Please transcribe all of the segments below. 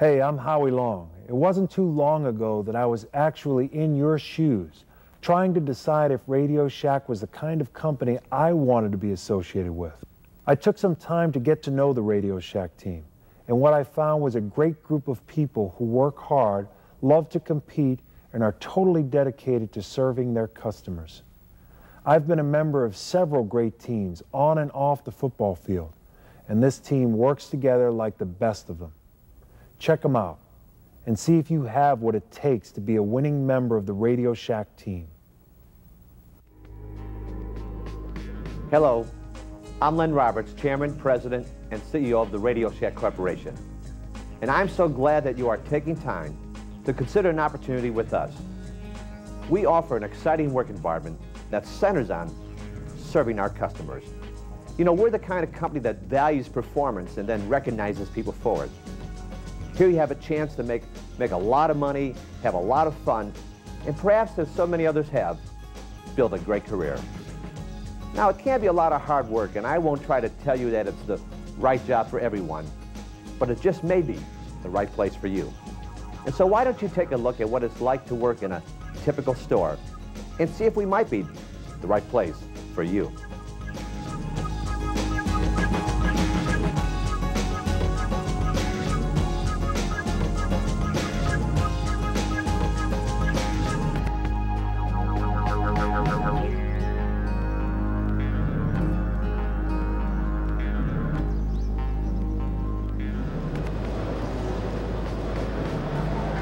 Hey, I'm Howie Long. It wasn't too long ago that I was actually in your shoes, trying to decide if Radio Shack was the kind of company I wanted to be associated with. I took some time to get to know the Radio Shack team, and what I found was a great group of people who work hard, love to compete, and are totally dedicated to serving their customers. I've been a member of several great teams on and off the football field, and this team works together like the best of them. Check them out and see if you have what it takes to be a winning member of the Radio Shack team. Hello, I'm Len Roberts, Chairman, President, and CEO of the Radio Shack Corporation. And I'm so glad that you are taking time to consider an opportunity with us. We offer an exciting work environment that centers on serving our customers. You know, we're the kind of company that values performance and then recognizes people for it. Here you have a chance to make a lot of money, have a lot of fun, and perhaps, as so many others have, build a great career. Now, it can be a lot of hard work, and I won't try to tell you that it's the right job for everyone, but it just may be the right place for you. And so why don't you take a look at what it's like to work in a typical store and see if we might be the right place for you.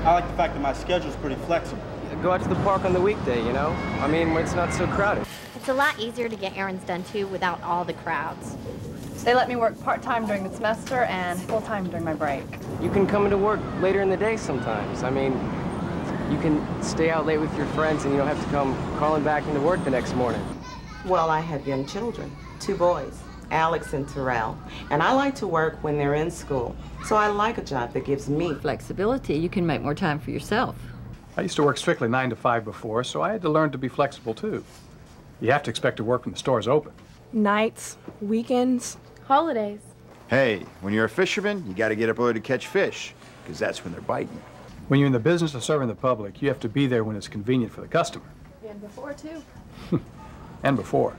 I like the fact that my schedule's pretty flexible. Go out to the park on the weekday, you know? I mean, when it's not so crowded. It's a lot easier to get errands done, too, without all the crowds. They let me work part-time during the semester and full-time during my break. You can come into work later in the day sometimes. I mean, you can stay out late with your friends and you don't have to come crawling back into work the next morning. Well, I have young children, 2 boys, Alex and Terrell, and I like to work when they're in school. So I like a job that gives me flexibility. You can make more time for yourself. I used to work strictly 9 to 5 before, so I had to learn to be flexible too. You have to expect to work when the store's open. Nights, weekends, holidays. Hey, when you're a fisherman, you got to get up early to catch fish, because that's when they're biting. When you're in the business of serving the public, you have to be there when it's convenient for the customer. and before, too. And before.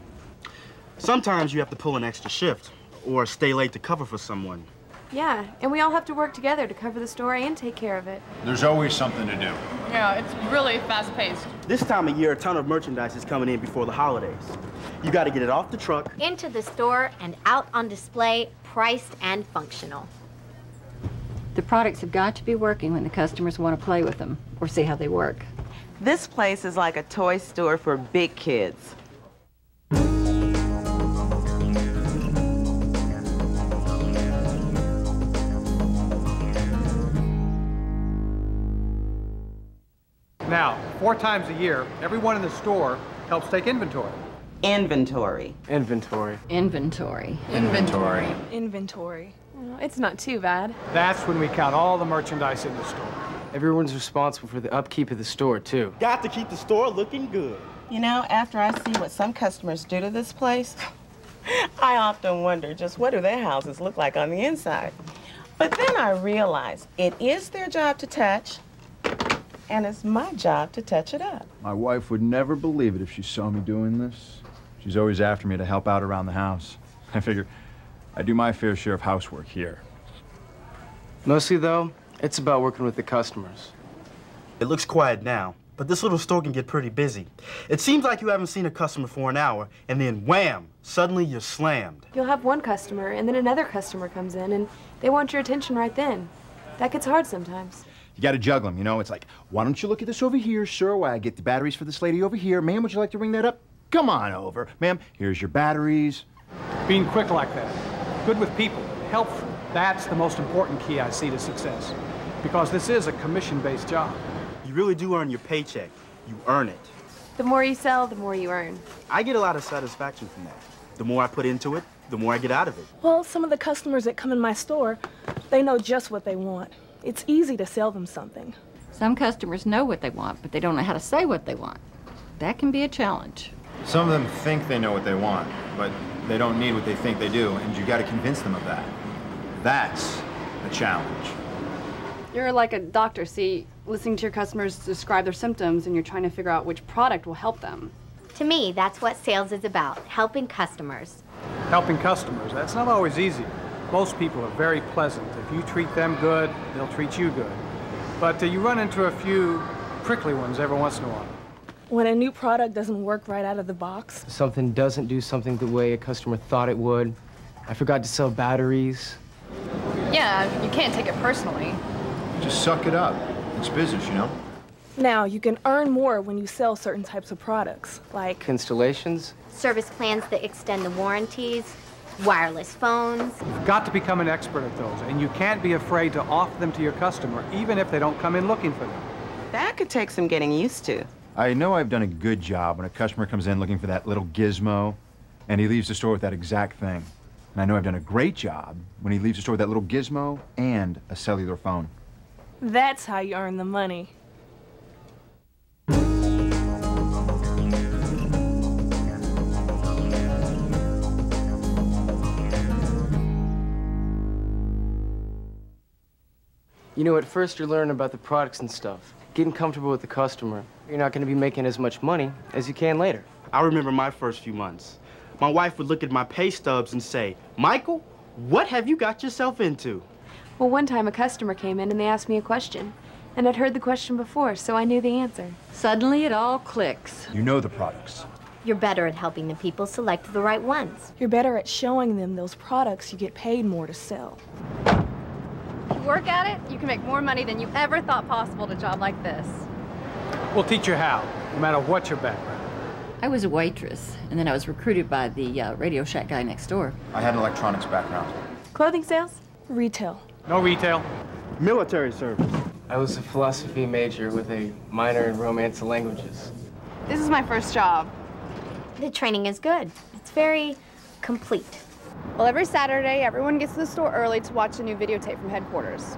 Sometimes you have to pull an extra shift or stay late to cover for someone. Yeah, and we all have to work together to cover the store and take care of it. There's always something to do. Yeah, it's really fast-paced. This time of year, a ton of merchandise is coming in before the holidays. You got to get it off the truck, Into the store and out on display, priced and functional. The products have got to be working when the customers want to play with them or see how they work. This place is like a toy store for big kids. Now, 4 times a year, everyone in the store helps take inventory. Inventory. Inventory. Inventory. Inventory. Inventory. Well, it's not too bad. That's when we count all the merchandise in the store. Everyone's responsible for the upkeep of the store, too. got to keep the store looking good. You know, after I see what some customers do to this place, I often wonder just what do their houses look like on the inside. But then I realize it is their job to touch, and it's my job to touch it up. My wife would never believe it if she saw me doing this. She's always after me to help out around the house. I figure I do my fair share of housework here. Mostly, though, it's about working with the customers. It looks quiet now, but this little store can get pretty busy. It seems like you haven't seen a customer for an hour, and then wham, suddenly you're slammed. You'll have one customer, and then another customer comes in, and they want your attention right then. That gets hard sometimes. You got to juggle them, you know? It's like, why don't you look at this over here, sir, while I get the batteries for this lady over here? Ma'am, would you like to ring that up? Come on over. Ma'am, here's your batteries. Being quick like that, good with people, helpful, that's the most important key I see to success. Because this is a commission-based job. You really do earn your paycheck. You earn it. The more you sell, the more you earn. I get a lot of satisfaction from that. The more I put into it, the more I get out of it. Well, some of the customers that come in my store, they know just what they want. It's easy to sell them something. Some customers know what they want, but they don't know how to say what they want. That can be a challenge. Some of them think they know what they want, but they don't need what they think they do, and you got to convince them of that. That's a challenge. You're like a doctor, see, listening to your customers describe their symptoms and you're trying to figure out which product will help them. To me, that's what sales is about, helping customers. Helping customers, that's not always easy. Most people are very pleasant. If you treat them good, they'll treat you good. But you run into a few prickly ones every once in a while. When a new product doesn't work right out of the box. Something doesn't do something the way a customer thought it would. I forgot to sell batteries. Yeah, you can't take it personally. Just suck it up. It's business, you know? Now, you can earn more when you sell certain types of products, like Installations. Service plans that extend the warranties, wireless phones. You've got to become an expert at those, and you can't be afraid to offer them to your customer, even if they don't come in looking for them. That could take some getting used to. I know I've done a good job when a customer comes in looking for that little gizmo, and he leaves the store with that exact thing. And I know I've done a great job when he leaves the store with that little gizmo and a cellular phone. that's how you earn the money. You know, at first you're learning about the products and stuff, getting comfortable with the customer. You're not going to be making as much money as you can later. I remember my first few months. My wife would look at my pay stubs and say, "Michael, what have you got yourself into?" Well, one time a customer came in and they asked me a question. And I'd heard the question before, so I knew the answer. Suddenly it all clicks. You know the products. You're better at helping the people select the right ones. You're better at showing them those products you get paid more to sell. If you work at it, you can make more money than you ever thought possible at a job like this. We'll teach you how, no matter what your background. I was a waitress, and then I was recruited by the Radio Shack guy next door. I had an electronics background. Clothing sales? Retail. No retail. Military service. I was a philosophy major with a minor in Romance and Languages. This is my first job. The training is good. It's very complete. Well, every Saturday, everyone gets to the store early to watch a new videotape from headquarters.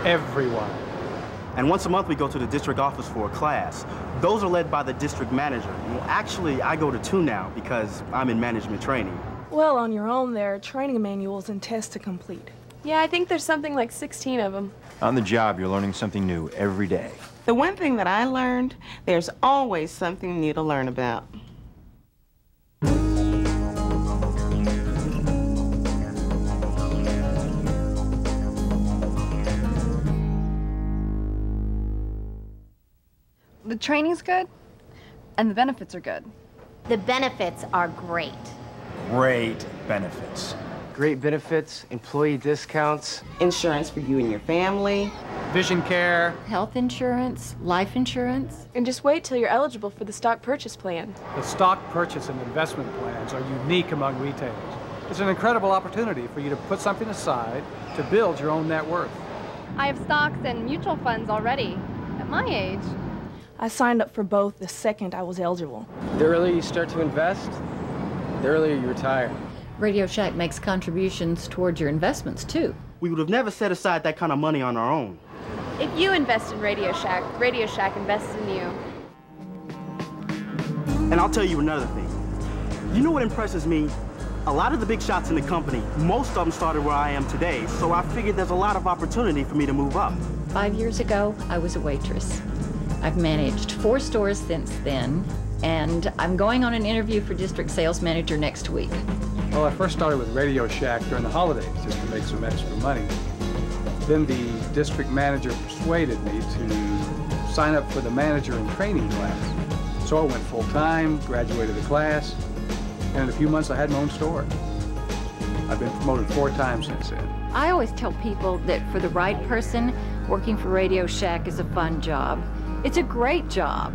Everyone. And once a month, we go to the district office for a class. Those are led by the district manager. Well, actually, I go to 2 now because I'm in management training. Well, on your own, there are training manuals and tests to complete. Yeah, I think there's something like 16 of them. On the job, you're learning something new every day. The one thing that I learned, there's always something new to learn about. The training's good, and the benefits are good. The benefits are great. Great benefits. Great benefits, employee discounts. Insurance for you and your family. Vision care. Health insurance, life insurance. And just wait till you're eligible for the stock purchase plan. The stock purchase and investment plans are unique among retailers. It's an incredible opportunity for you to put something aside to build your own net worth. I have stocks and mutual funds already, at my age. I signed up for both the second I was eligible. The earlier you start to invest, the earlier you retire. Radio Shack makes contributions towards your investments, too. We would have never set aside that kind of money on our own. If you invest in Radio Shack invests in you. And I'll tell you another thing. You know what impresses me? A lot of the big shots in the company, most of them started where I am today, so I figured there's a lot of opportunity for me to move up. 5 years ago, I was a waitress. I've managed 4 stores since then, and I'm going on an interview for district sales manager next week. Well, I first started with Radio Shack during the holidays just to make some extra money. Then the district manager persuaded me to sign up for the manager and training class. So I went full-time, graduated the class, and in a few months I had my own store. I've been promoted 4 times since then. I always tell people that for the right person, working for Radio Shack is a fun job. It's a great job.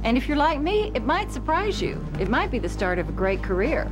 And if you're like me, it might surprise you. It might be the start of a great career.